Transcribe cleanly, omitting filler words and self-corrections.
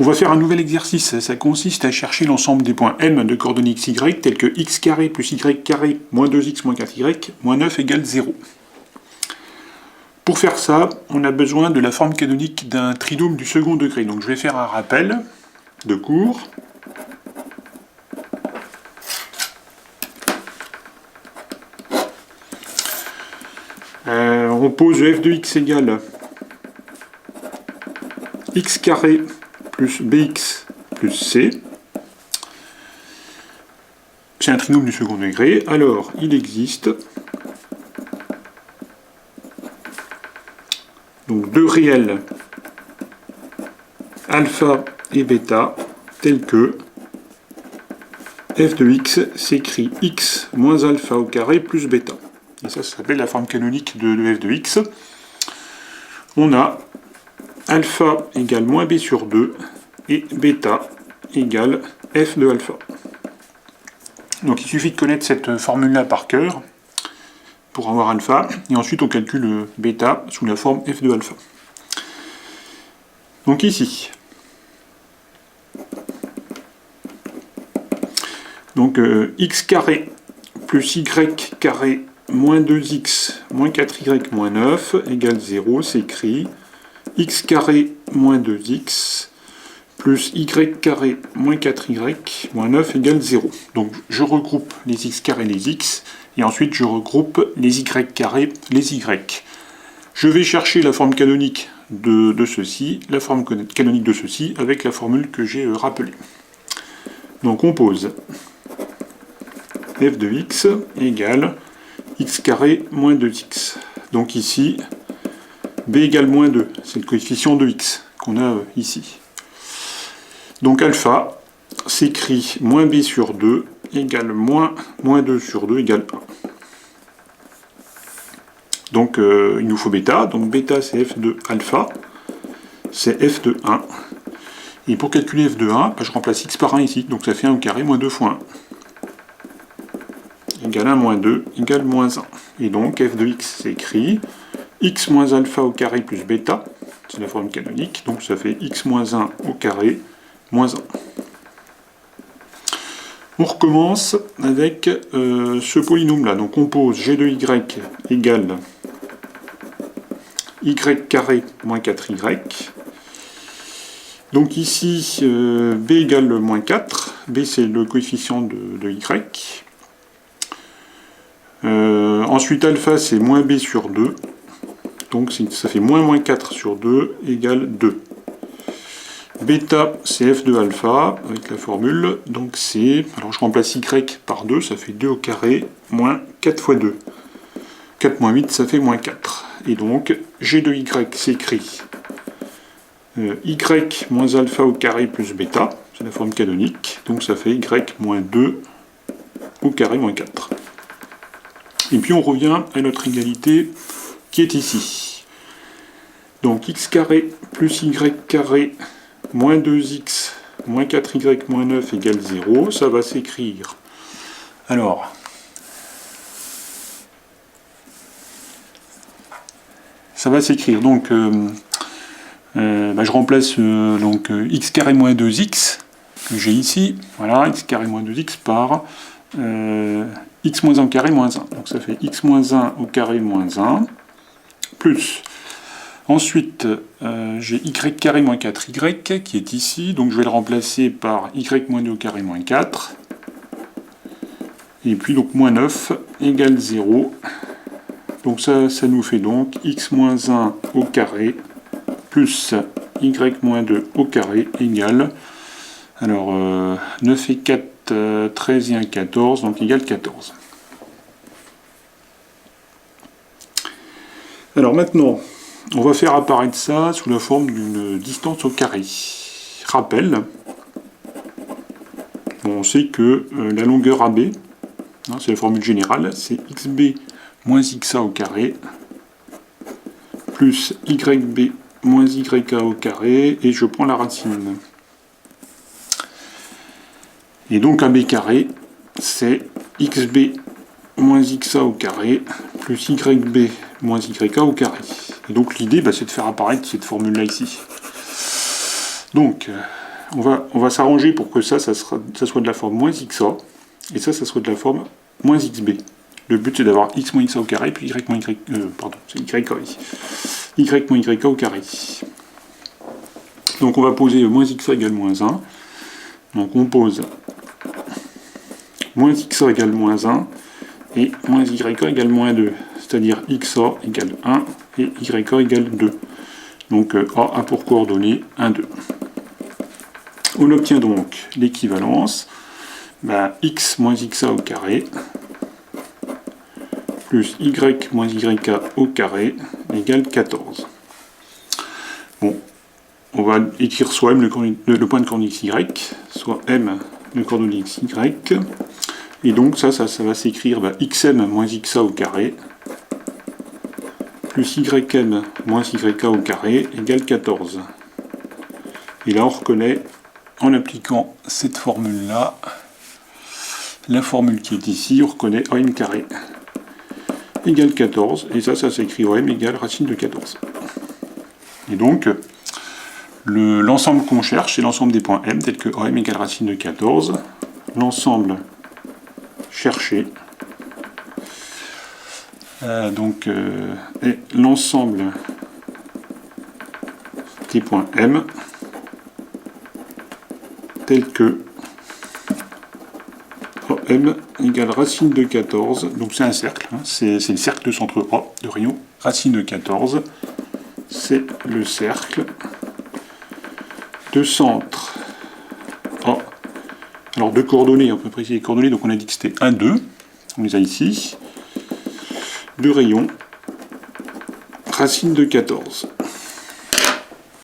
On va faire un nouvel exercice, ça consiste à chercher l'ensemble des points m de coordonnées xy tels que x carré plus y carré moins 2x moins 4y moins 9 égale 0. Pour faire ça, on a besoin de la forme canonique d'un trinôme du second degré. Donc je vais faire un rappel de cours. On pose f de x égale x carré plus bx plus c. C'est un trinôme du second degré. Alors, il existe donc deux réels alpha et bêta tels que f de x s'écrit x moins alpha au carré plus bêta. Et ça s'appelle la forme canonique de f de x. On a alpha égale moins b sur 2 et bêta égale f de alpha. Donc il suffit de connaître cette formule-là par cœur pour avoir alpha, et ensuite on calcule bêta sous la forme f de alpha. Donc ici, donc x carré plus y carré moins 2x moins 4y moins 9 égale 0, s'écrit x carré moins 2x plus y carré moins 4y moins 9 égale 0. Donc je regroupe les x carrés les x, et ensuite je regroupe les y carrés les y. Je vais chercher la forme canonique de ceci, la forme canonique de ceci, avec la formule que j'ai rappelée. Donc on pose f de x égale x carré moins 2x. Donc ici, b égale moins 2, c'est le coefficient de x qu'on a ici. Donc alpha s'écrit moins b sur 2 égale moins 2 sur 2 égale 1. Donc il nous faut bêta, donc bêta c'est f de alpha, c'est f de 1. Et pour calculer f de 1, je remplace x par 1 ici, donc ça fait 1 au carré moins 2 fois 1. Égale 1 moins 2 égale moins 1. Et donc f de x s'écrit x moins alpha au carré plus bêta, c'est la forme canonique, donc ça fait x moins 1 au carré moins 1. On recommence avec ce polynôme-là. Donc on pose g de y égale y carré moins 4y. Donc ici, b égale moins 4. b c'est le coefficient de y. Ensuite alpha c'est moins b sur 2. Donc ça fait moins 4 sur 2 égale 2. Bêta, c'est f de alpha, avec la formule, donc c'est, alors je remplace y par 2, ça fait 2 au carré, moins 4 fois 2. 4 moins 8, ça fait moins 4. Et donc, g de y s'écrit y moins alpha au carré plus bêta, c'est la forme canonique, donc ça fait y moins 2 au carré moins 4. Et puis on revient à notre égalité qui est ici. Donc x carré plus y carré moins 2x moins 4y moins 9 égale 0, ça va s'écrire. Alors, ça va s'écrire, donc je remplace donc x carré moins 2x, que j'ai ici, voilà, x carré moins 2x par x moins 1 au carré moins 1, donc ça fait x moins 1 au carré moins 1, plus... Ensuite, j'ai y carré moins 4y qui est ici, donc je vais le remplacer par y moins 2 au carré moins 4. Et puis donc moins 9 égale 0. Donc ça nous fait donc x moins 1 au carré plus y moins 2 au carré égale, alors 9 et 4, 13 et 1, 14, donc égale 14. Alors maintenant, on va faire apparaître ça sous la forme d'une distance au carré. Rappel, on sait que la longueur AB, c'est la formule générale, c'est xb moins xa au carré, plus yb moins yk au carré, et je prends la racine. Et donc AB carré, c'est xb moins xa au carré, plus yb moins yk au carré. Et donc l'idée, c'est de faire apparaître cette formule-là ici. Donc, on va s'arranger pour que ça soit de la forme moins xa, et ça soit de la forme moins xb. Le but, c'est d'avoir x moins xa au carré, puis y moins y... pardon, c'est y ici. Y moins yk au carré. Donc on va poser moins xa égale moins 1. Donc on pose moins xa égale moins 1, et moins yk égale moins 2. C'est-à-dire xa égale 1, et yk égale 2. Donc A a pour coordonnées 1, 2. On obtient donc l'équivalence, x moins xa au carré, plus y moins yk au carré, égale 14. Bon, on va écrire soit m le point de coordonnées xy, soit m le coordonnées xy, et donc ça va s'écrire xm moins xa au carré, plus ym moins yk au carré, égale 14. Et là on reconnaît, en appliquant cette formule-là, la formule qui est ici, on reconnaît OM carré égale 14, et ça s'écrit OM égale racine de 14. Et donc, l'ensemble qu'on cherche, c'est l'ensemble des points M, tel que OM égale racine de 14. L'ensemble cherché, est l'ensemble des points M, tel que OM égale racine de 14, donc c'est un cercle, hein, c'est le cercle de centre A de rayon, racine de 14, c'est le cercle de centre A. Alors deux coordonnées, on peut préciser les coordonnées, donc on a dit que c'était 1, 2, on les a ici, de rayon, racine de 14.